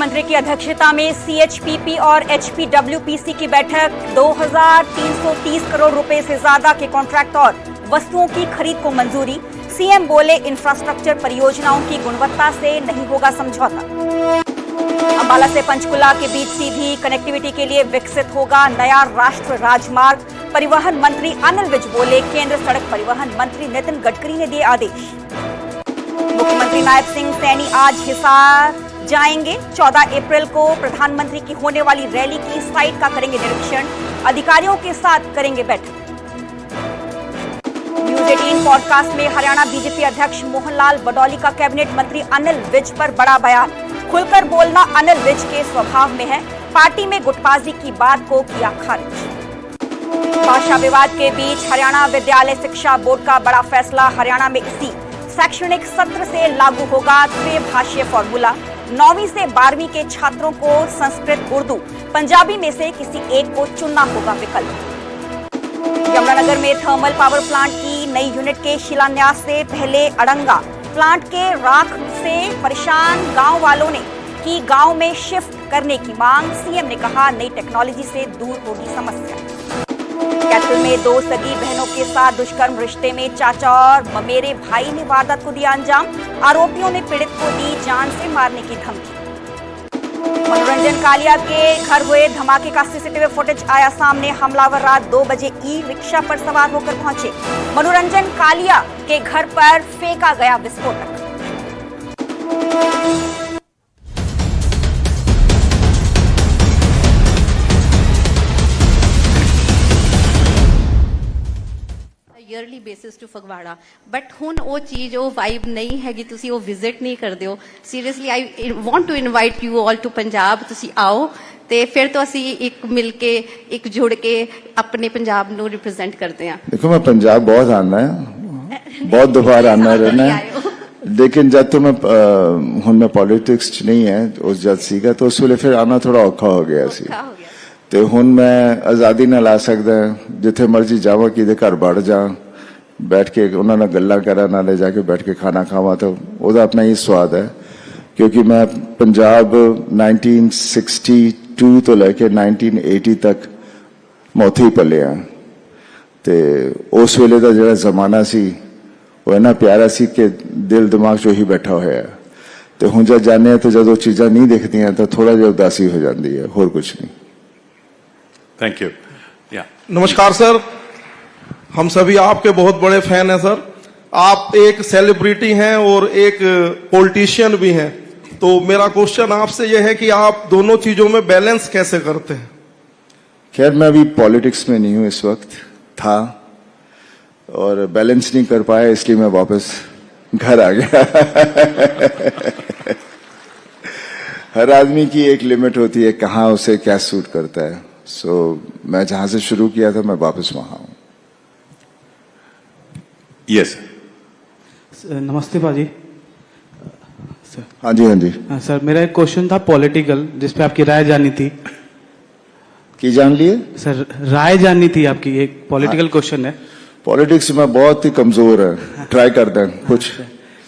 मुख्यमंत्री की अध्यक्षता में सीएचपीपी और एचपीडब्ल्यूपीसी की बैठक। 2330 करोड़ रुपए से ज्यादा के कॉन्ट्रैक्ट और वस्तुओं की खरीद को मंजूरी। सीएम बोले, इंफ्रास्ट्रक्चर परियोजनाओं की गुणवत्ता से नहीं होगा समझौता। अंबाला से पंचकुला के बीच सीधी कनेक्टिविटी के लिए विकसित होगा नया राष्ट्रीय राजमार्ग। परिवहन मंत्री अनिल विज बोले, केंद्र सड़क परिवहन मंत्री नितिन गडकरी ने दिए आदेश। मुख्यमंत्री नायब सिंह सैनी आज हिसार जाएंगे। 14 अप्रैल को प्रधानमंत्री की होने वाली रैली की साइट का करेंगे निरीक्षण। अधिकारियों के साथ करेंगे बैठक। न्यूज 18 पॉडकास्ट में हरियाणा बीजेपी अध्यक्ष मोहनलाल बडौली का कैबिनेट मंत्री अनिल विज पर बड़ा बयान। खुलकर बोलना अनिल विज के स्वभाव में है। पार्टी में गुटबाजी की बात को किया खारिज। भाषा विवाद के बीच हरियाणा विद्यालय शिक्षा बोर्ड का बड़ा फैसला। हरियाणा में इसी शैक्षणिक सत्र से लागू होगा त्रिभाषीय फॉर्मूला। 9वीं से 12वीं के छात्रों को संस्कृत, उर्दू, पंजाबी में से किसी एक को चुनना होगा विकल्प। यमुनानगर में थर्मल पावर प्लांट की नई यूनिट के शिलान्यास से पहले अड़ंगा प्लांट के राख से परेशान गांव वालों ने की गांव में शिफ्ट करने की मांग। सीएम ने कहा, नई टेक्नोलॉजी से दूर होगी समस्या। कैथल में 2 सगी बहनों के साथ दुष्कर्म रिश्ते में चाचा और ममेरे भाई ने वारदात को दिया अंजाम। आरोपियों ने पीड़ित को दी जान से मारने की धमकी। मनोरंजन कालिया के घर हुए धमाके का सीसीटीवी फुटेज आया सामने। हमलावर रात 2 बजे ई रिक्शा पर सवार होकर पहुंचे। मनोरंजन कालिया के घर पर फेंका गया विस्फोटक। Yearly basis to Phagwara, but हुन वो चीज वो वाइब नहीं हैगी, तुसी वो विजिट नहीं करते हो। Seriously I want to invite you all to Punjab. तुसी आओ ते फिर तो असी एक मिलके एक जुड़ के अपने पंजाब ਨੂੰ रिप्रेजेंट करते हैं। देखो, मैं पंजाब बहुत आना है, बहुत दोबार आना रहना है, लेकिन जब तो मैं हुन मैं पॉलिटिक्स नहीं है, उस जद सीगा तो उस वेले फिर आना थोड़ा औखा हो गया सी। ਤੇ ਹੁਣ ਮੈਂ ਆਜ਼ਾਦੀ ਨਾਲ ਆ ਸਕਦਾ, ਜਿੱਥੇ ਮਰਜ਼ੀ ਜਾਵਾਂ, ਕਿਹਦੇ ਘਰ ਵੜ ਜਾ, ਬੈਠ ਕੇ ਉਹਨਾਂ ਨਾਲ ਗੱਲਾਂ ਕਰਾਂ, ਨਾਲੇ ਜਾ ਕੇ ਬੈਠ ਕੇ ਖਾਣਾ ਖਾਵਾਂ, ਤਾਂ ਉਹਦਾ ਆਪਣਾ ਹੀ ਸਵਾਦ ਹੈ। ਕਿਉਂਕਿ ਮੈਂ ਪੰਜਾਬ 1962 ਤੋਂ ਲੈ ਕੇ 1980 ਤੱਕ ਮੈਂ ਉੱਥੇ ਹੀ ਪਲਿਆ, ਤੇ ਉਸ ਵੇਲੇ ਦਾ ਜਿਹੜਾ ਜ਼ਮਾਨਾ ਸੀ ਉਹ ਇੰਨਾ ਪਿਆਰਾ ਸੀ ਕਿ ਦਿਲ ਦਿਮਾਗ 'ਚ ਉਹੀ ਬੈਠਾ ਹੋਇਆ। ਤੇ ਹੁਣ ਜਦ ਜਾਂਦੇ ਹਾਂ ਤਾਂ ਜਦੋਂ ਚੀਜ਼ਾਂ ਨਹੀਂ ਦਿਖਦੀਆਂ ਤਾਂ ਥੋੜਾ ਜਿਹਾ ਉਦਾਸੀ ਹੋ ਜਾਂਦੀ ਹੈ, ਹੋਰ ਕੁਝ नहीं। Thank you. या नमस्कार सर, हम सभी आपके बहुत बड़े फैन हैं सर। आप एक सेलिब्रिटी हैं और एक पॉलिटिशियन भी हैं, तो मेरा क्वेश्चन आपसे यह है कि आप दोनों चीजों में बैलेंस कैसे करते हैं? खैर, मैं अभी पॉलिटिक्स में नहीं हूं, इस वक्त था और बैलेंस नहीं कर पाया, इसलिए मैं वापस घर आ गया। हर आदमी की एक लिमिट होती है, कहाँ उसे क्या सूट करता है। सो मैं जहां से शुरू किया था मैं वापस वहां हूं। यस नमस्ते बाजी। हाँ जी, हाँ जी। सर, मेरा एक क्वेश्चन था पॉलिटिकल, जिसपे आपकी राय जाननी थी। की जान लिए सर, राय जाननी थी आपकी, एक पॉलिटिकल क्वेश्चन है। पॉलिटिक्स में बहुत ही कमजोर है, ट्राई करते हैं कुछ।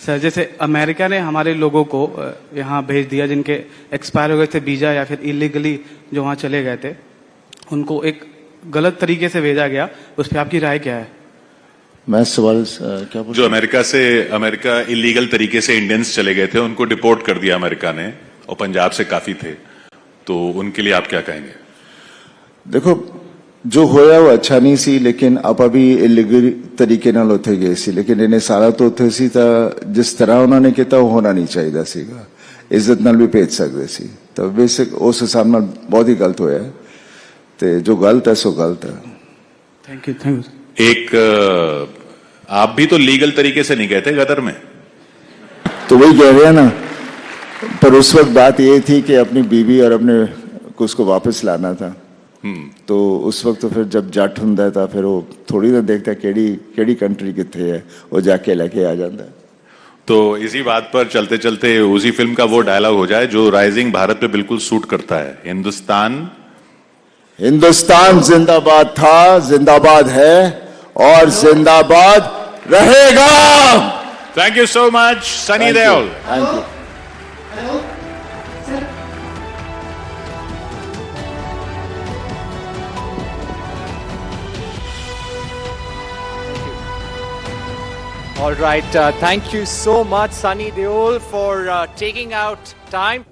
सर, जैसे अमेरिका ने हमारे लोगों को यहाँ भेज दिया, जिनके एक्सपायर हो गए थे वीजा या फिर इलीगली जो वहाँ चले गए थे, उनको एक गलत तरीके से भेजा गया, उस पर आपकी राय क्या है? मैं सवाल क्या बोल, जो अमेरिका इलीगल तरीके से इंडियंस चले गए थे, उनको डिपोर्ट कर दिया अमेरिका ने, और पंजाब से काफी थे, तो उनके लिए आप क्या कहेंगे? देखो, जो होया वो अच्छा नहीं सी, लेकिन आप अभी इलीगल तरीके नाल उत्थे गए सी, लेकिन इन्हें सारा तो उत्थे सी तां जिस तरह उन्होंने किया वो होना नहीं चाहिए सीगा। इज्जत नाल भी भेज सकते सी, तो बेसिक उस हिसाब नाल बहुत ही गलत होया, ते जो गलत है सो गलत है। Thank you. एक आप भी तो लीगल तरीके से नहीं गए थे गदर में, तो वही कह रहे हैं ना, पर उस वक्त बात ये थी कि अपनी बीवी और अपने को उसको वापस लाना था। तो उस वक्त तो फिर जब जट हुंदा था, फिर वो थोड़ी ना देखता केड़ी कंट्री कितने है, वो जाके लेके आ जाता है। तो इसी बात पर चलते चलते उसी फिल्म का वो डायलॉग हो जाए जो राइजिंग भारत पे बिल्कुल सूट करता है, हिंदुस्तान जिंदाबाद था, जिंदाबाद है और जिंदाबाद रहेगा। Thank you so much, Sunny Deol. Thank you. All right, thank you so much, Sunny Deol, for taking out time.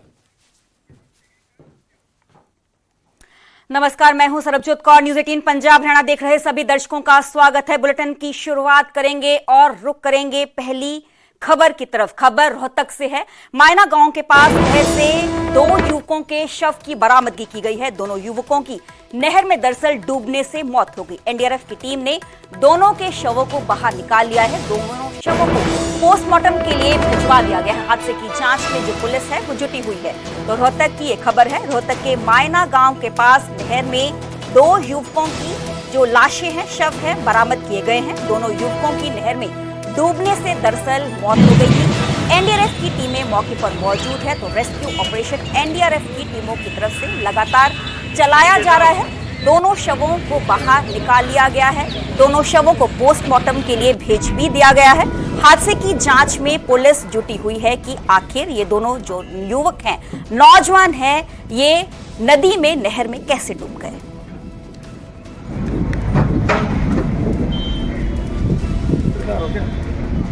नमस्कार, मैं हूं सरबजोत कौर। न्यूज 18 पंजाब हरियाणा देख रहे सभी दर्शकों का स्वागत है। बुलेटिन की शुरुआत करेंगे और रुक करेंगे पहली खबर की तरफ। खबर रोहतक से है। मायना गांव के पास नहर से 2 युवकों के शव की बरामदगी की गई है। दोनों युवकों की नहर में दरअसल डूबने से मौत हो गई। एनडीआरएफ की टीम ने दोनों के शवों को बाहर निकाल लिया है। दोनों शवों को पोस्टमार्टम के लिए भिजवा दिया गया है। हादसे की जांच में जो पुलिस है वो जुटी हुई है। तो रोहतक की ये खबर है। रोहतक के मायना गांव के पास नहर में 2 युवकों की जो लाशें हैं, शव है, बरामद किए गए हैं। दोनों युवकों की नहर में डूबने से दरअसल मौत हो गई थी। एनडीआरएफ की टीमें मौके पर मौजूद है। तो रेस्क्यू ऑपरेशन एनडीआरएफ की टीमों की तरफ से लगातार चलाया जा रहा है। दोनों शवों को बाहर निकाल लिया गया है। दोनों शवों को पोस्टमार्टम के लिए भेज भी दिया गया है। हादसे की जांच में पुलिस जुटी हुई है कि आखिर ये दोनों जो युवक हैं, नौजवान हैं, ये नदी में, नहर में कैसे डूब गए।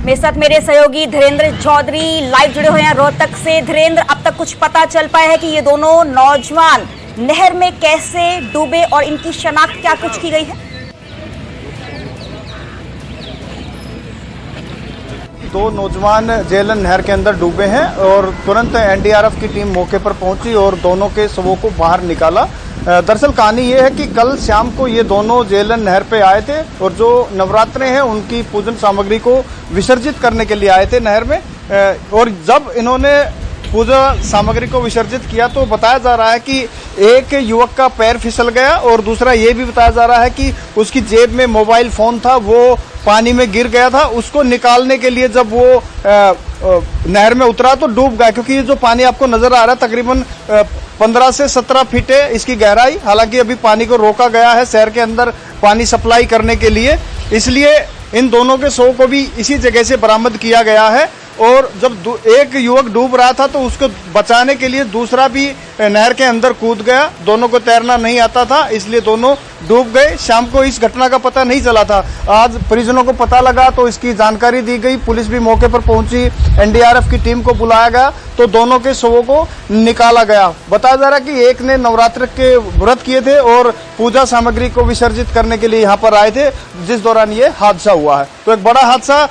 मेरे साथ मेरे सहयोगी धीरेन्द्र चौधरी लाइव जुड़े हुए हैं रोहतक से। धीरेन्द्र, अब तक कुछ पता चल पाया है कि ये दोनों नौजवान नहर में कैसे डूबे और इनकी शनाख्त क्या कुछ की गई है? 2 नौजवान झेलन नहर के अंदर डूबे हैं और तुरंत एनडीआरएफ की टीम मौके पर पहुंची और दोनों के शवों को बाहर निकाला। दरअसल कहानी ये है कि कल शाम को ये दोनों झेलन नहर पे आए थे और जो नवरात्रे हैं उनकी पूजन सामग्री को विसर्जित करने के लिए आए थे नहर में। और जब इन्होंने पूजा सामग्री को विसर्जित किया तो बताया जा रहा है कि एक युवक का पैर फिसल गया और दूसरा ये भी बताया जा रहा है कि उसकी जेब में मोबाइल फोन था, वो पानी में गिर गया था। उसको निकालने के लिए जब वो नहर में उतरा तो डूब गया, क्योंकि ये जो पानी आपको नजर आ रहा है तकरीबन 15 से 17 फीट है इसकी गहराई। हालांकि अभी पानी को रोका गया है शहर के अंदर पानी सप्लाई करने के लिए, इसलिए इन दोनों के शव को भी इसी जगह से बरामद किया गया है। और जब एक युवक डूब रहा था तो उसको बचाने के लिए दूसरा भी नहर के अंदर कूद गया। दोनों को तैरना नहीं आता था, इसलिए दोनों डूब गए। शाम को इस घटना का पता नहीं चला था। आज परिजनों को पता लगा तो इसकी जानकारी दी गई। पुलिस भी मौके पर पहुंची, एनडीआरएफ की टीम को बुलाया गया तो दोनों के शवों को निकाला गया। बताया जा रहा है कि एक ने नवरात्र के व्रत किए थे और पूजा सामग्री को विसर्जित करने के लिए यहाँ पर आए थे, जिस दौरान ये हादसा हुआ है। तो एक बड़ा हादसा।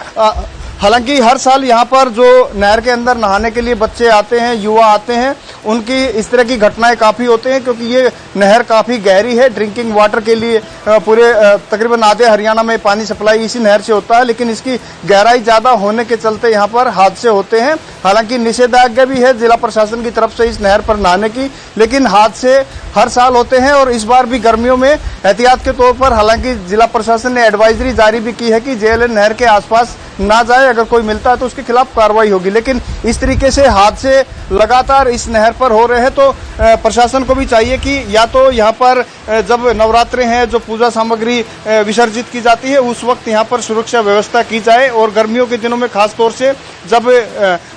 हालांकि हर साल यहाँ पर जो नहर के अंदर नहाने के लिए बच्चे आते हैं, युवा आते हैं, उनकी इस तरह की घटनाएं काफ़ी होते हैं, क्योंकि ये नहर काफ़ी गहरी है। ड्रिंकिंग वाटर के लिए पूरे तकरीबन आधे हरियाणा में पानी सप्लाई इसी नहर से होता है, लेकिन इसकी गहराई ज़्यादा होने के चलते यहाँ पर हादसे होते हैं। हालांकि निषेधाज्ञा भी है जिला प्रशासन की तरफ से इस नहर पर नहाने की, लेकिन हादसे हर साल होते हैं। और इस बार भी गर्मियों में एहतियात के तौर पर हालांकि जिला प्रशासन ने एडवाइजरी जारी भी की है कि जेएलएन नहर के आसपास ना जाए, अगर कोई मिलता है तो उसके खिलाफ कार्रवाई होगी। लेकिन इस तरीके से हादसे लगातार इस नहर पर हो रहे हैं तो प्रशासन को भी चाहिए कि या तो यहाँ पर जब नवरात्रे हैं, जो पूजा सामग्री विसर्जित की जाती है, उस वक्त यहाँ पर सुरक्षा व्यवस्था की जाए। और गर्मियों के दिनों में खास तौर से जब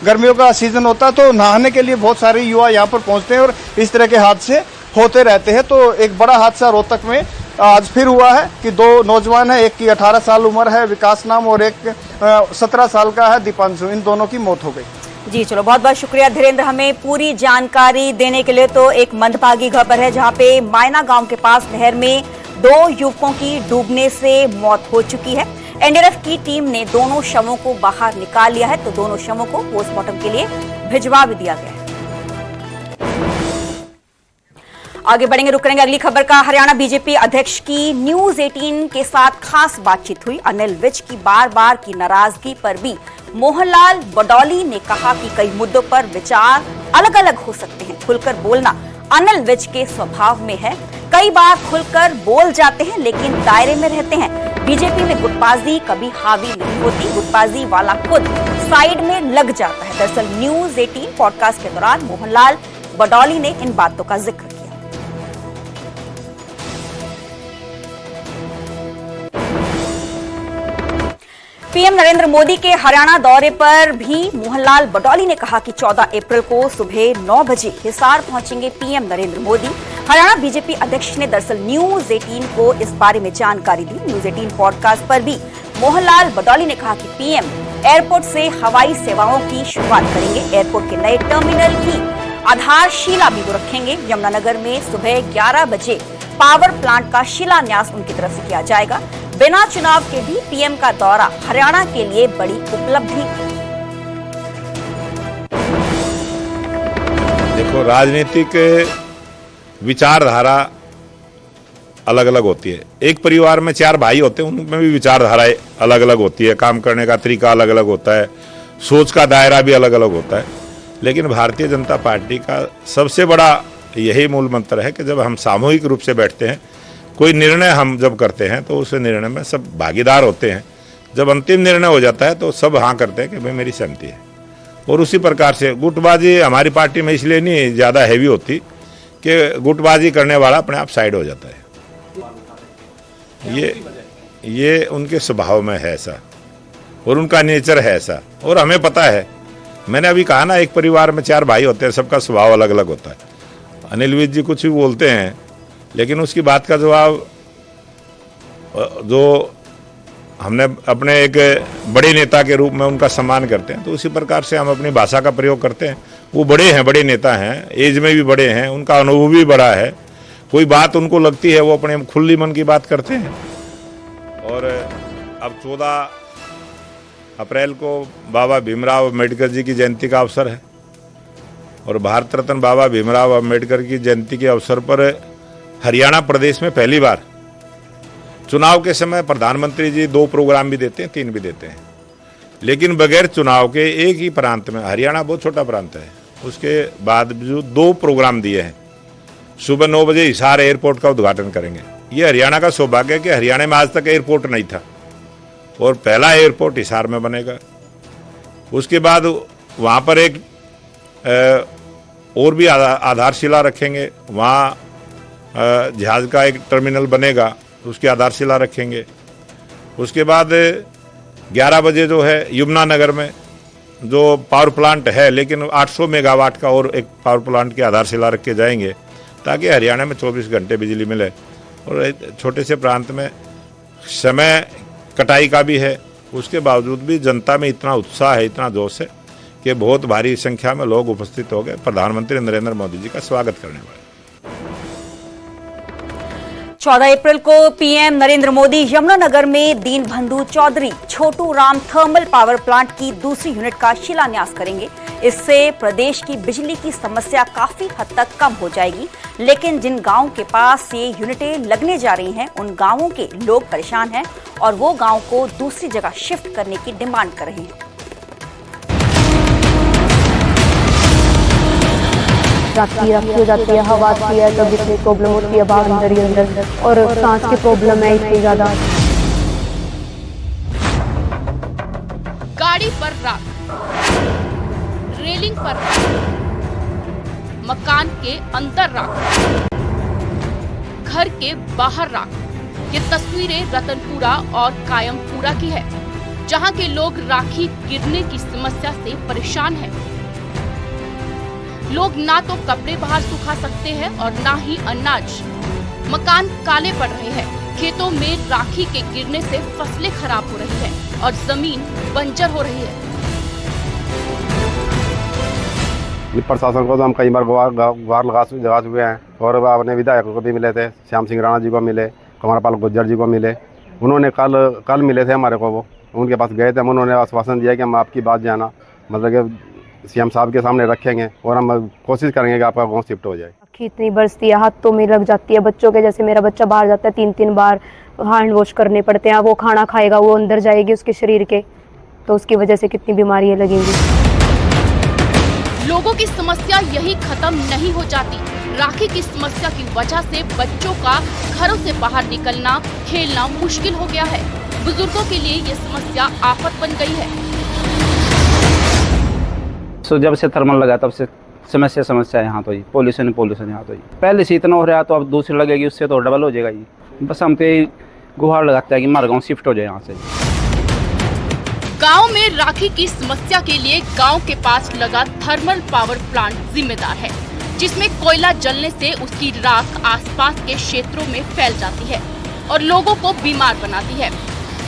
गर्मियों का सीजन होता है तो नहाने के लिए बहुत सारे युवा यहाँ पर पहुँचते हैं और इस तरह के हादसे होते रहते हैं। तो एक बड़ा हादसा रोहतक में आज फिर हुआ है कि 2 नौजवान हैं, एक की 18 साल उम्र है विकास नाम और एक 17 साल का है दीपांशु। इन दोनों की मौत हो गई। जी चलो, बहुत बहुत शुक्रिया धीरेन्द्र हमें पूरी जानकारी देने के लिए। तो एक मंदभागी खबर है जहां पे मायना गांव के पास नहर में 2 युवकों की डूबने से मौत हो चुकी है। एनडीआरएफ की टीम ने दोनों शवों को बाहर निकाल लिया है। तो दोनों शवों को पोस्टमार्टम के लिए भिजवा भी दिया गया है। आगे बढ़ेंगे, रुक करेंगे अगली खबर का। हरियाणा बीजेपी अध्यक्ष की न्यूज 18 के साथ खास बातचीत हुई। अनिल विज की बार बार की नाराजगी पर भी मोहनलाल बडौली ने कहा कि कई मुद्दों पर विचार अलग अलग हो सकते हैं। खुलकर बोलना अनिल विज के स्वभाव में है। कई बार खुलकर बोल जाते हैं लेकिन दायरे में रहते हैं। बीजेपी में गुटबाजी कभी हावी नहीं होती, गुटबाजी वाला खुद साइड में लग जाता है। दरअसल न्यूज 18 पॉडकास्ट के दौरान मोहनलाल बडौली ने इन बातों का जिक्र किया। पीएम नरेंद्र मोदी के हरियाणा दौरे पर भी मोहनलाल बडौली ने कहा कि 14 अप्रैल को सुबह 9 बजे हिसार पहुंचेंगे पीएम नरेंद्र मोदी। हरियाणा बीजेपी अध्यक्ष ने दरअसल न्यूज 18 को इस बारे में जानकारी दी। न्यूज 18 पॉडकास्ट पर भी मोहनलाल बडौली ने कहा कि पीएम एयरपोर्ट से हवाई सेवाओं की शुरुआत करेंगे। एयरपोर्ट के नए टर्मिनल की आधारशिला भी वो रखेंगे। यमुनानगर में सुबह 11 बजे पावर प्लांट का शिलान्यास उनकी तरफ से किया जाएगा। बिना चुनाव के भी पीएम का दौरा हरियाणा के लिए बड़ी उपलब्धि। देखो, राजनीतिक विचारधारा अलग अलग होती है। एक परिवार में 4 भाई होते हैं, उनमें भी विचारधाराएं अलग अलग होती है, काम करने का तरीका अलग अलग होता है, सोच का दायरा भी अलग अलग होता है। लेकिन भारतीय जनता पार्टी का सबसे बड़ा यही मूल मंत्र है कि जब हम सामूहिक रूप से बैठते हैं, कोई निर्णय हम जब करते हैं तो उस निर्णय में सब भागीदार होते हैं। जब अंतिम निर्णय हो जाता है तो सब हाँ करते हैं कि भाई मेरी सहमति है। और उसी प्रकार से गुटबाजी हमारी पार्टी में इसलिए नहीं ज़्यादा हैवी होती कि गुटबाजी करने वाला अपने आप साइड हो जाता है। ये उनके स्वभाव में है ऐसा, और उनका नेचर है ऐसा, और हमें पता है। मैंने अभी कहा ना, एक परिवार में 4 भाई होते हैं, सबका स्वभाव अलग अलग होता है। अनिल विज जी कुछ भी बोलते हैं, लेकिन उसकी बात का जवाब जो हमने अपने एक बड़े नेता के रूप में उनका सम्मान करते हैं, तो उसी प्रकार से हम अपनी भाषा का प्रयोग करते हैं। वो बड़े हैं, बड़े नेता हैं, एज में भी बड़े हैं, उनका अनुभव भी बड़ा है। कोई बात उनको लगती है वो अपने खुली मन की बात करते हैं। और अब 14 अप्रैल को बाबा भीमराव अम्बेडकर जी की जयंती का अवसर है, और भारत रत्न बाबा भीमराव अम्बेडकर की जयंती के अवसर पर हरियाणा प्रदेश में पहली बार चुनाव के समय प्रधानमंत्री जी 2 प्रोग्राम भी देते हैं, 3 भी देते हैं। लेकिन बगैर चुनाव के एक ही प्रांत में, हरियाणा बहुत छोटा प्रांत है, उसके बाद जो 2 प्रोग्राम दिए हैं। सुबह 9 बजे हिसार एयरपोर्ट का उद्घाटन करेंगे। ये हरियाणा का सौभाग्य है कि हरियाणा में आज तक एयरपोर्ट नहीं था, और पहला एयरपोर्ट हिसार में बनेगा। उसके बाद वहाँ पर एक और भी आधारशिला रखेंगे। वहाँ जहाज का एक टर्मिनल बनेगा, उसकी आधारशिला रखेंगे। उसके बाद 11 बजे जो है यमुनानगर में जो पावर प्लांट है, लेकिन 800 मेगावाट का और एक पावर प्लांट की आधारशिला रख के जाएंगे, ताकि हरियाणा में 24 घंटे बिजली मिले। और छोटे से प्रांत में समय कटाई का भी है, उसके बावजूद भी जनता में इतना उत्साह है, इतना जोश है कि बहुत भारी संख्या में लोग उपस्थित हो गए प्रधानमंत्री नरेंद्र मोदी जी का स्वागत करने वाले। 14 अप्रैल को पीएम नरेंद्र मोदी यमुनानगर में Deenbandhu Chaudhary Chhotu Ram thermal power plant की दूसरी यूनिट का शिलान्यास करेंगे। इससे प्रदेश की बिजली की समस्या काफी हद तक कम हो जाएगी। लेकिन जिन गांवों के पास ये यूनिटें लगने जा रही हैं, उन गांवों के लोग परेशान हैं और वो गांव को दूसरी जगह शिफ्ट करने की डिमांड कर रहे हैं। रखी हो जाती है, हवा आती है, तब इतनी प्रॉब्लम होती है बाहर अंदर ही अंदर, और सांस की प्रॉब्लम है इतनी ज्यादा। गाड़ी पर राख, रेलिंग पर राख, मकान के अंदर राख, घर के बाहर राख। ये तस्वीरें रतनपुरा और कायमपुरा की है, जहां के लोग राखी गिरने की समस्या से परेशान हैं। लोग ना तो कपड़े बाहर सुखा सकते हैं और ना ही अनाज। मकान काले पड़ रहे हैं, खेतों में राखी के गिरने से फसलें खराब हो रही हैं और जमीन बंजर हो रही है। प्रशासन को तो हम कई बार गुहार लगा चुके हैं, और अपने विधायकों को भी मिले थे, श्याम सिंह राणा जी को मिले, कुमारपाल गुज्जर जी को मिले। उन्होंने कल मिले थे हमारे को, वो उनके पास गए थे, हम उन्होंने आश्वासन दिया कि हम आपकी बात जाना, मतलब कि सीएम साहब के सामने रखेंगे और हम कोशिश करेंगे कि आपका गाँव शिफ्ट हो जाए। राखी इतनी बरसती है, हाथों में लग जाती है बच्चों के। जैसे मेरा बच्चा बाहर जाता है, 3-3 बार हैंड वॉश करने पड़ते हैं। वो खाना खाएगा, वो अंदर जाएगी उसके शरीर के, तो उसकी वजह से कितनी बीमारियां लगेंगी। लोगों की समस्या यही खत्म नहीं हो जाती। राखी की समस्या की वजह से बच्चों का घरों से बाहर निकलना, खेलना मुश्किल हो गया है। बुजुर्गों के लिए ये समस्या आफत बन गई है। तो जब से थर्मल लगा तब से समस्या यहाँ तो ही पोल्यूशन यहाँ तो ही। पहले से इतना हो रहा है तो अब दूसरी लगेगी, उससे तो डबल हो जाएगा ये। बस हम तो गुहार लगाते हैं कि हमारा गाँव शिफ्ट हो जाए यहाँ से। गांव में राखी की समस्या के लिए गांव के पास लगा थर्मल पावर प्लांट जिम्मेदार है, जिसमें कोयला जलने से उसकी राख आसपास के क्षेत्रों में फैल जाती है और लोगों को बीमार बनाती है।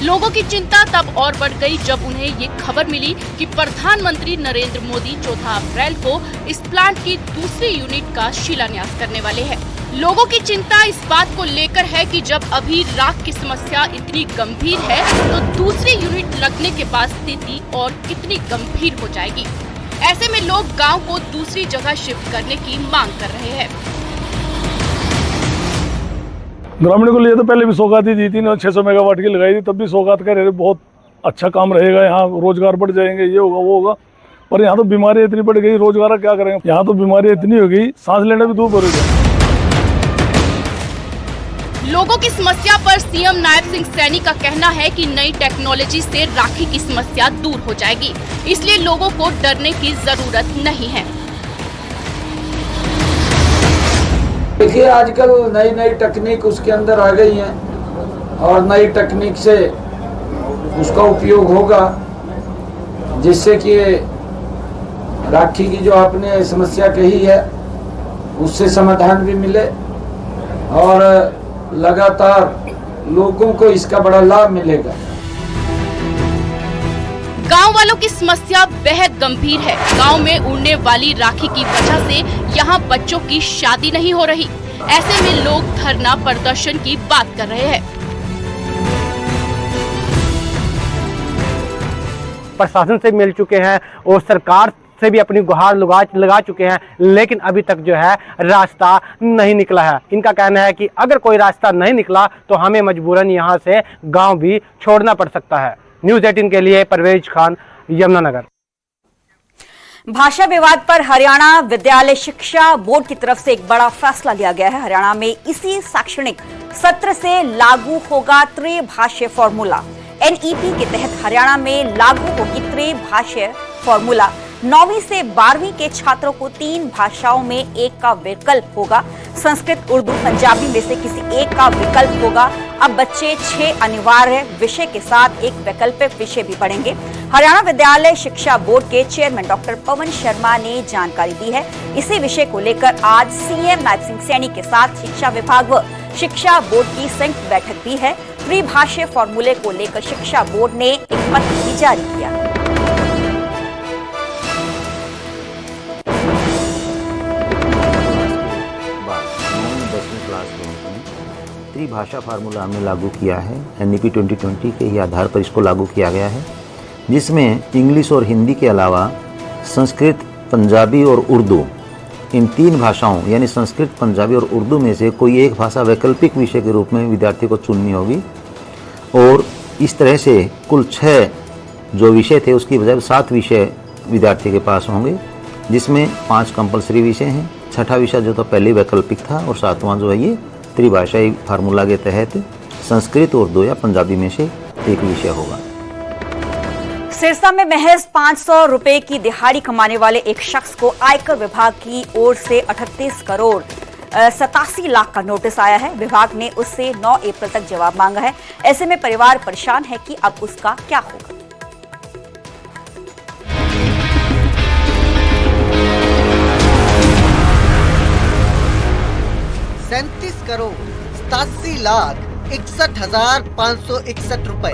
लोगों की चिंता तब और बढ़ गई जब उन्हें ये खबर मिली कि प्रधानमंत्री नरेंद्र मोदी 14 अप्रैल को इस प्लांट की दूसरी यूनिट का शिलान्यास करने वाले हैं। लोगों की चिंता इस बात को लेकर है कि जब अभी राख की समस्या इतनी गंभीर है तो दूसरी यूनिट लगने के बाद स्थिति और कितनी गंभीर हो जाएगी। ऐसे में लोग गांव को दूसरी जगह शिफ्ट करने की मांग कर रहे हैं। ग्रामीण को लिए तो पहले भी सौगात ही दी थी ना, 600 मेगावाट की लगाई थी, तब भी सौगात कह रहे थे बहुत अच्छा काम रहेगा, यहाँ रोजगार बढ़ जाएंगे, ये होगा वो होगा। पर यहाँ तो बीमारियां इतनी बढ़ गई, रोजगार क्या करेंगे। यहाँ तो बीमारियां इतनी हो गई, सांस लेना भी दूर हो गया। लोगों की समस्या पर सीएम नायब सिंह सैनी का कहना है कि नई टेक्नोलॉजी से राखी की समस्या दूर हो जाएगी, इसलिए लोगों को डरने की जरूरत नहीं है। देखिए, आजकल नई नई तकनीक उसके अंदर आ गई है और नई तकनीक से उसका उपयोग होगा, जिससे कि राखी की जो आपने समस्या कही है उससे समाधान भी मिले और लगातार लोगों को इसका बड़ा लाभ मिलेगा। गांव वालों की समस्या बेहद गंभीर है। गांव में उड़ने वाली राखी की वजह से यहां बच्चों की शादी नहीं हो रही। ऐसे में लोग धरना प्रदर्शन की बात कर रहे हैं। प्रशासन से मिल चुके हैं और सरकार से भी अपनी गुहार लगा चुके हैं, लेकिन अभी तक जो है रास्ता नहीं निकला है। इनका कहना है कि अगर कोई रास्ता नहीं निकला तो हमें मजबूरन यहां से गांव भी छोड़ना पड़ सकता है। न्यूज़ 18 के लिए परवेज खान, यमुनानगर। भाषा विवाद पर हरियाणा विद्यालय शिक्षा बोर्ड की तरफ से एक बड़ा फैसला लिया गया है। हरियाणा में इसी शैक्षणिक सत्र से लागू होगा त्रिभाषीय फॉर्मूला। एनईपी के तहत हरियाणा में लागू होगी त्रिभाषीय फॉर्मूला। 9वीं से 12वीं के छात्रों को 3 भाषाओं में एक का विकल्प होगा। संस्कृत, उर्दू, पंजाबी में से किसी एक का विकल्प होगा। अब बच्चे 6 अनिवार्य विषय के साथ एक वैकल्पिक विषय भी पढ़ेंगे। हरियाणा विद्यालय शिक्षा बोर्ड के चेयरमैन डॉक्टर पवन शर्मा ने जानकारी दी है। इसी विषय को लेकर आज सीएम नायब सिंह सैनी के साथ शिक्षा विभाग व शिक्षा बोर्ड की संयुक्त बैठक भी है। त्रिभाषीय फॉर्मूले को लेकर शिक्षा बोर्ड ने एक पत्र भी जारी किया। त्रिभाषा फार्मूला हमने लागू किया है। एनईपी 2020 के ही आधार पर इसको लागू किया गया है, जिसमें इंग्लिश और हिंदी के अलावा संस्कृत, पंजाबी और उर्दू, इन 3 भाषाओं यानी संस्कृत, पंजाबी और उर्दू में से कोई एक भाषा वैकल्पिक विषय के रूप में विद्यार्थी को चुननी होगी। और इस तरह से कुल 6 जो विषय थे उसकी बजाय 7 विषय विद्यार्थी के पास होंगे, जिसमें 5 कंपलसरी विषय हैं। 6ठा विषय जो था पहले वैकल्पिक था और 7वां जो है ये त्रिभाषाई फार्मूला के तहत संस्कृत, उर्दू या पंजाबी में से एक विषय होगा। सिरसा में महज 500 रुपए की दिहाड़ी कमाने वाले एक शख्स को आयकर विभाग की ओर से 38 करोड़ 87 लाख का नोटिस आया है। विभाग ने उससे 9 अप्रैल तक जवाब मांगा है। ऐसे में परिवार परेशान है कि अब उसका क्या होगा। 37 करोड़ 87 लाख 61,561 रुपए।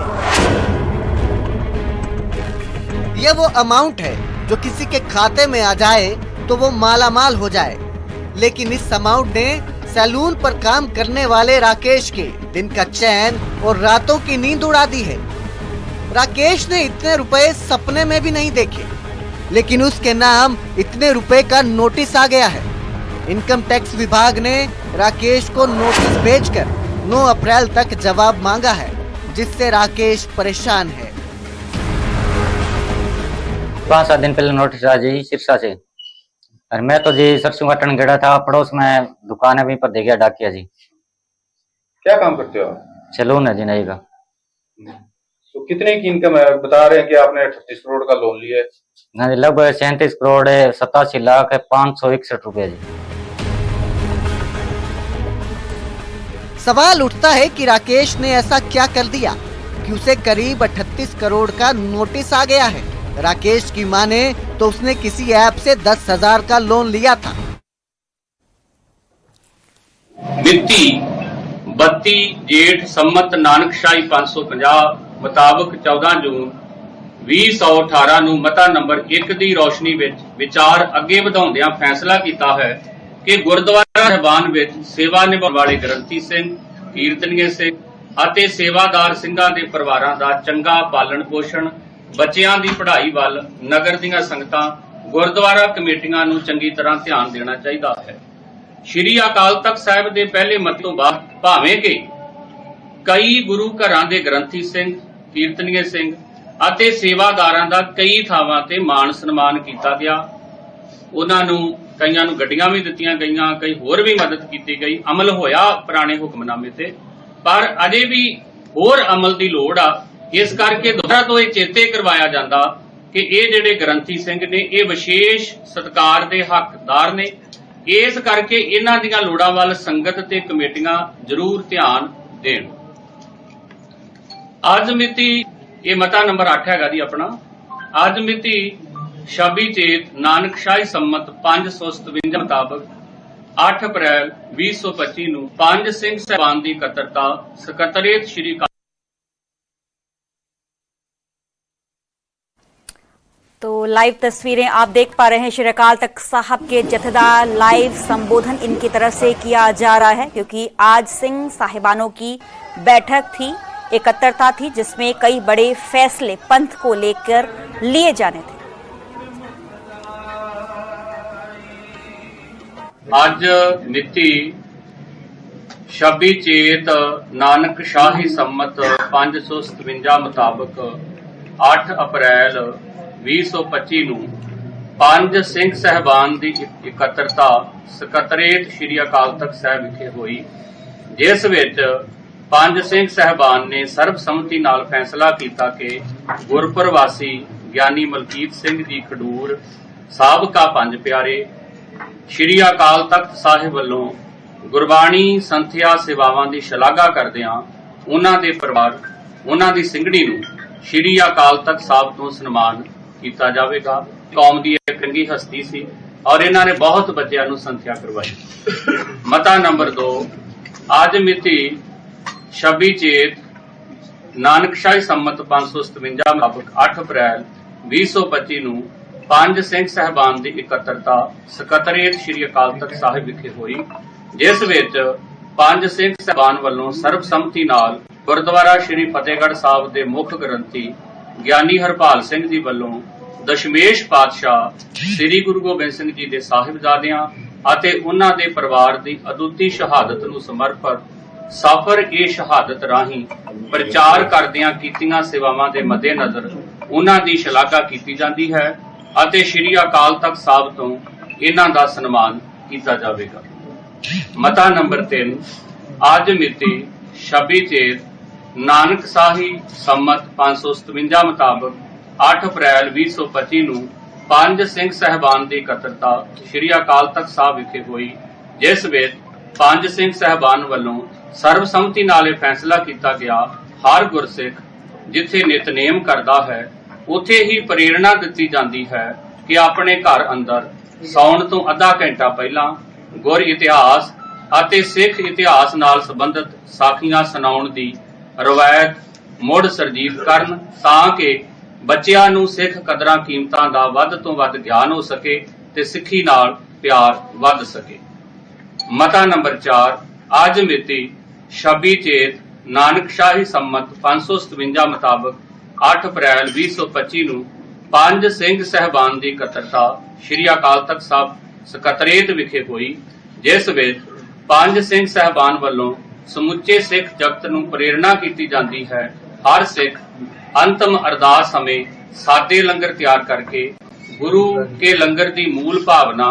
ये वो अमाउंट है जो किसी के खाते में आ जाए तो वो मालामाल हो जाए, लेकिन इस अमाउंट ने सैलून पर काम करने वाले राकेश के दिन का चैन और रातों की नींद उड़ा दी है। राकेश ने इतने रुपए सपने में भी नहीं देखे, लेकिन उसके नाम इतने रुपए का नोटिस आ गया है। इनकम टैक्स विभाग ने राकेश को नोटिस भेजकर 9 अप्रैल तक जवाब मांगा है, जिससे राकेश परेशान है। 5-7 दिन पहले नोटिस आ जी सिरसा से, और मैं तो जी सरसों काटन गया था, पड़ोस में दुकान है, वहीं पर दे गया डाकिया जी। क्या काम करते हो? सैलून है जी नई का। तो कितने की इनकम है? बता रहे हैं कि आपने 38 करोड़ का लोन लिया है। हाँ जी, लगभग 37 करोड़ है, 87 लाख है 561 रुपया जी। सवाल उठता है कि राकेश ने ऐसा क्या कर दिया कि उसे करीब 38 करोड़ का नोटिस आ गया है। राकेश की माने तो उसने किसी ऐप से 10,000 का लोन लिया था। मिति 32 जेठ सम्मत नानकशाही 550 ਮੁਤਾਬਕ 14 ਜੂਨ 2018 ਨੂੰ ਮਤਾ ਨੰਬਰ 1 ਦੀ ਰੋਸ਼ਨੀ ਵਿੱਚ ਵਿਚਾਰ ਅੱਗੇ ਵਧਾਉਂਦਿਆਂ ਫੈਸਲਾ ਕੀਤਾ ਹੈ ਕਿ ਗੁਰਦੁਆਰਾ ਸਾਹਿਬਾਨ ਵਿੱਚ ਸੇਵਾ ਨਿਭਾਉਣ ਵਾਲੇ ਗ੍ਰੰਥੀ ਸਿੰਘ, ਕੀਰਤਨੀਏ ਸਿੰਘ ਅਤੇ ਸੇਵਾਦਾਰ ਸਿੰਘਾਂ ਦੇ ਪਰਿਵਾਰਾਂ ਦਾ ਚੰਗਾ ਪਾਲਣ ਪੋਸ਼ਣ, ਬੱਚਿਆਂ ਦੀ ਪੜ੍ਹਾਈ ਵੱਲ ਨਗਰ ਦੀਆਂ ਸੰਗਤਾਂ, ਗੁਰਦੁਆਰਾ ਕਮੇਟੀਆਂ ਨੂੰ ਚੰਗੀ ਤਰ੍ਹਾਂ ਧਿਆਨ ਦੇਣਾ ਚਾਹੀਦਾ ਹੈ। ਸ਼੍ਰੀ ਅਕਾਲ ਤਖਤ ਸਾਹਿਬ ਦੇ ਪਹਿਲੇ ਮਤੇ ਤੋਂ ਬਾਅਦ ਭਾਵੇਂ ਕਿ ਕਈ ਗੁਰੂ ਘਰਾਂ ਦੇ ਗ੍ਰੰਥੀ ਸਿੰਘ, ਕੀਰਤਨੀਏ ਸਿੰਘ ਅਤੇ ਸੇਵਾਦਾਰਾਂ ਦਾ ਕਈ ਥਾਵਾਂ ਤੇ ਮਾਣ ਸਨਮਾਨ ਕੀਤਾ ਗਿਆ, ਉਹਨਾਂ ਨੂੰ ਕਈਆਂ ਨੂੰ ਗੱਡੀਆਂ ਵੀ ਦਿੱਤੀਆਂ ਗਈਆਂ, ਕਈ ਹੋਰ ਵੀ ਮਦਦ ਕੀਤੀ ਗਈ, ਅਮਲ ਹੋਇਆ ਪੁਰਾਣੇ ਹੁਕਮਨਾਮੇ ਤੇ, ਪਰ ਅਜੇ ਵੀ ਹੋਰ ਅਮਲ ਦੀ ਲੋੜ ਆ। ਇਸ ਕਰਕੇ ਦੁਬਾਰਾ ਤੋਂ ਇਹ ਚੇਤੇ ਕਰਵਾਇਆ ਜਾਂਦਾ ਕਿ ਇਹ ਜਿਹੜੇ ਗ੍ਰੰਥੀ ਸਿੰਘ ਨੇ ਇਹ ਵਿਸ਼ੇਸ਼ ਸਤਿਕਾਰ ਦੇ ਹੱਕਦਾਰ ਨੇ। ਇਸ ਕਰਕੇ ਇਹਨਾਂ ਦੀਆਂ ਲੋੜਾਂ ਵੱਲ ਸੰਗਤ ਤੇ ਕਮੇਟੀਆਂ ਜ਼ਰੂਰ ਧਿਆਨ ਦੇਣ। ਅੱਜ ਮਿਤੀ, ਇਹ ਮਤਾ ਨੰਬਰ 8 ਹੈਗਾ ਜੀ ਆਪਣਾ, ਅੱਜ ਮਿਤੀ 26 ਚੇਤ ਨਾਨਕਸ਼ਾਹੀ ਸੰਮਤ 557 ਮੁਤਾਬਕ 8 ਅਪ੍ਰੈਲ 2025 ਨੂੰ 5 ਸਿੰਘ ਸਾਹਿਬਾਨ ਦੀ ਇਕੱਤਰਤਾ ਸਕੱਤਰੇਤ ਸ਼੍ਰੀ तो लाइव तस्वीरें आप देख पा रहे हैं। श्री अकाल तख्त साहब के जथेदार लाइव संबोधन इनकी तरफ से किया जा रहा है, क्योंकि आज सिंह साहिबानों की बैठक थी, एकत्रता थी, जिसमें कई बड़े फैसले पंथ को लेकर लिए जाने थे। आज मिति 26 चेत नानकशाही संमत 557 मुताबक 8 अप्रैल 2025 ਨੂੰ 5 ਸਿੰਘ ਸਾਹਿਬਾਨ ਦੀ ਇਕੱਤਰਤਾ ਸਕੱਤਰੇਤ ਸ਼੍ਰੀ ਅਕਾਲ ਤਖਤ ਸਾਹਿਬ ਵਿਖੇ ਹੋਈ, ਜਿਸ ਵਿੱਚ 5 ਸਿੰਘ ਸਾਹਿਬਾਨ ਨੇ ਸਰਬਸੰਮਤੀ ਨਾਲ ਫੈਸਲਾ ਕੀਤਾ ਕਿ ਗੁਰਪ੍ਰਵਾਸੀ ਗਿਆਨੀ ਮਲਕੀਤ ਸਿੰਘ ਜੀ ਖਡੂਰ, ਸਾਬਕਾ ਪੰਜ ਪਿਆਰੇ, ਸ਼੍ਰੀ ਅਕਾਲ ਤਖਤ ਸਾਹਿਬ ਵੱਲੋਂ ਗੁਰਬਾਣੀ ਸੰਥਿਆ ਸੇਵਾਵਾਂ ਦੀ ਸ਼ਲਾਘਾ ਕਰਦਿਆਂ ਉਹਨਾਂ ਦੇ ਪਰਿਵਾਰ, ਉਹਨਾਂ ਦੀ ਸਿੰਘਣੀ ਨੂੰ ਸ਼੍ਰੀ ਅਕਾਲ ਤਖਤ ਸਾਹਿਬ ਤੋਂ ਸਨਮਾਨ ਕੀਤਾ ਜਾਵੇਗਾ। ਕੌਮ ਦੀ ਇੱਕ ਚੰਗੀ ਹਸਤੀ ਸੀ ਔਰ ਇਹਨਾਂ ਨੇ ਬਹੁਤ ਬੱਚਿਆਂ ਨੂੰ ਸੰਥਿਆ ਕਰਵਾਈ। ਮਤਾ ਨੰਬਰ 2 ਅੱਜ ਮਿਤੀ 26 ਚੇਤ ਨਾਨਕਸ਼ਾਹੀ ਸੰਮਤ 557 ਮੁਤਾਬਕ 8 ਅਪ੍ਰੈਲ 2025 ਨੂੰ 5 ਸਿੰਘ ਸਾਹਿਬਾਨ ਦੀ ਇਕੱਤਰਤਾ ਸਕੱਤਰੇਤ ਸ਼੍ਰੀ ਅਕਾਲ ਤਖਤ ਸਾਹਿਬ ਵਿਖੇ ਹੋਈ, ਜਿਸ ਵਿੱਚ 5 ਸਿੰਘ ਸਾਹਿਬਾਨ ਵੱਲੋਂ ਸਰਬਸੰਮਤੀ ਨਾਲ ਗੁਰਦੁਆਰਾ ਸ਼੍ਰੀ ਫਤਿਹਗੜ੍ਹ ਸਾਹਿਬ ਦੇ ਮੁੱਖ ਗ੍ਰੰਥੀ ਗਿਆਨੀ ਹਰਪਾਲ ਸਿੰਘ ਜੀ ਵੱਲੋਂ ਦਸ਼ਮੇਸ਼ ਪਾਤਸ਼ਾਹ ਸ੍ਰੀ ਗੁਰੂ ਗੋਬਿੰਦ ਸਿੰਘ ਜੀ ਦੇ ਸਾਹਿਬਜ਼ਾਦਿਆਂ ਅਤੇ ਉਹਨਾਂ ਦੇ ਪਰਿਵਾਰ ਦੀ ਅਦੁੱਤੀ ਸ਼ਹਾਦਤ ਨੂੰ ਸਮਰਪਿਤ ਸਫ਼ਰ-ਏ-ਸ਼ਹਾਦਤ ਰਾਹੀਂ ਪ੍ਰਚਾਰ ਕਰਦਿਆਂ ਕੀਤੀਆਂ ਸੇਵਾਵਾਂ ਦੇ ਮੱਦੇਨਜ਼ਰ ਉਹਨਾਂ ਦੀ ਸ਼ਲਾਘਾ ਕੀਤੀ ਜਾਂਦੀ ਹੈ ਅਤੇ ਸ਼੍ਰੀ ਅਕਾਲ ਤਖਤ ਸਾਹਿਬ ਤੋਂ ਇਹਨਾਂ ਦਾ ਸਨਮਾਨ ਕੀਤਾ ਜਾਵੇਗਾ। ਮਤਾ ਨੰਬਰ 3 ਅੱਜ ਮਿਤੀ 26 ਚੇਤ ਨਾਨਕਸ਼ਾਹੀ ਸੰਮਤ 557 ਮੁਤਾਬਕ 8 ਅਪ੍ਰੈਲ 2025 ਨੂੰ 5 ਸਿੰਘ ਸਾਹਿਬਾਨ ਦੀ ਇਕੱਤਰਤਾ ਸ਼੍ਰੀ ਅਕਾਲ ਤਖਤ ਸਾਹਿਬ ਵਿਖੇ ਹੋਈ, ਜਿਸ ਵਿੱਚ 5 ਸਿੰਘ ਸਾਹਿਬਾਨ ਵੱਲੋਂ ਸਰਬਸੰਮਤੀ ਨਾਲ ਇਹ ਫੈਸਲਾ ਕੀਤਾ ਗਿਆ, ਹਰ ਗੁਰਸਿੱਖ ਜਿੱਥੇ ਨਿਤਨੇਮ ਕਰਦਾ ਹੈ ਉੱਥੇ ਹੀ ਪ੍ਰੇਰਣਾ ਦਿੱਤੀ ਜਾਂਦੀ ਹੈ ਕਿ ਆਪਣੇ ਘਰ ਅੰਦਰ ਸੌਣ ਤੋਂ ਅੱਧਾ ਘੰਟਾ ਪਹਿਲਾਂ ਗੁਰ ਇਤਿਹਾਸ ਅਤੇ ਸਿੱਖ ਇਤਿਹਾਸ ਨਾਲ ਸੰਬੰਧਿਤ ਸਾਖੀਆਂ ਸੁਣਾਉਣ ਦੀ ਰਵਾਇਤ ਮੁੜ ਸਰਜੀਤ ਕਰਨ, ਤਾਂ ਕਿ ਬੱਚਿਆਂ ਨੂੰ ਸਿੱਖ ਕਦਰਾਂ ਕੀਮਤਾਂ ਦਾ ਵੱਧ ਤੋਂ ਵੱਧ ਗਿਆਨ ਹੋ ਸਕੇ ਤੇ ਸਿੱਖੀ ਨਾਲ ਪਿਆਰ ਵੱਧ ਸਕੇ। ਮਤਾ ਨੰਬਰ 4 ਅੱਜ ਮਿਤੀ 26 ਚੇਤ ਨਾਨਕਸ਼ਾਹੀ ਸੰਮਤ 557 ਮੁਤਾਬਕ 8 ਅਪ੍ਰੈਲ 2025 ਨੂੰ 5 ਸਿੰਘ ਸਾਹਿਬਾਨ ਦੀ ਇਕੱਤਰਤਾ ਸ਼੍ਰੀ ਅਕਾਲ ਤਖਤ ਸਾਹਿਬ ਸਕੱਤਰੇਤ ਵਿਖੇ ਹੋਈ, ਜਿਸ ਵਿੱਚ 5 ਸਿੰਘ ਸਾਹਿਬਾਨ ਵੱਲੋਂ ਸਮੁੱਚੇ ਸਿੱਖ ਜਗਤ ਨੂੰ ਪ੍ਰੇਰਣਾ ਕੀਤੀ ਜਾਂਦੀ ਹੈ। ਹਰ ਸਿੱਖ ਅੰਤਮ ਅਰਦਾਸ ਸਮੇਂ ਸਾਦੇ ਲੰਗਰ ਤਿਆਰ ਕਰਕੇ ਗੁਰੂ ਕੇ ਲੰਗਰ ਦੀ ਮੂਲ ਭਾਵਨਾ